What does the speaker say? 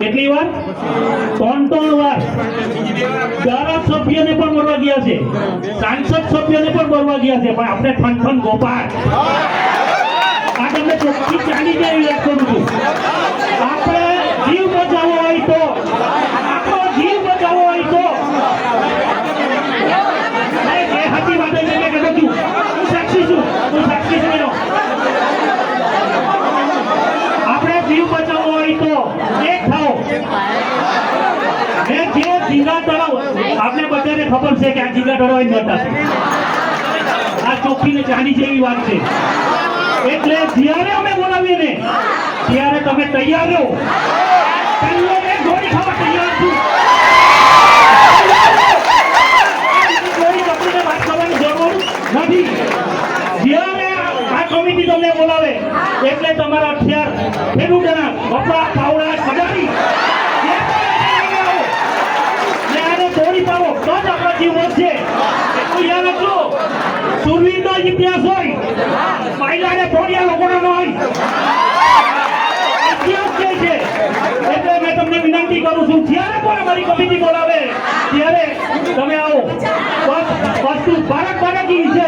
કેટલી વાર? 3 વાર. ધારાસભ્યને પણ મળવા ગયા છે, સાંસદ સભ્યને પણ મળવા ગયા છે, પણ આપણે ઠન ગોપાલ આ તમને ચોખ્ખી ચાલી જાય એવી વાત કરું છું. આપણે જીવ બચાવવો હોય તો, આપણો જીવ બચાવવો હોય તો હાથી વાત મેં કહેતો છું. હું સાક્ષી છું એનો. આપણે જીવ બચાવવો હોય તો એક થાઓ. જે જીગા તળાવ આપણે બધાને ખબર છે કે આ જીગા તળાવ જ નતા. આ ચોખ્ખી ને ચાલી જેવી વાત છે. એટલે જ્યારે અમે બોલાવીએ ને ત્યારે તમે તૈયાર રહો. પહેલો એક ગોળી ખાવા તૈયાર છું. ગોળી પકડીને વાત કરવાની જરૂર નથી. જ્યારે આ કમિટી તમને બોલાવે એટલે તમારા હથિયાર ખેડૂતોના કપડા પાવડા કડારી તોડી પાડો તો જ આપણા જીવ વધશે. એટલું યાદ રાખજો. સુરવીરનો ઇતિહાસ હોય, પહેલાને તોડ્યા લોકોનો ન હોય. ઇતિહાસ જે છે એટલે મેં તમને વિનંતી કરું છું, જ્યારે પણ અમારી કમિટી બોલાવે ત્યારે તમે આવો. બસ વસ્તુ ભારત માતા કી છે.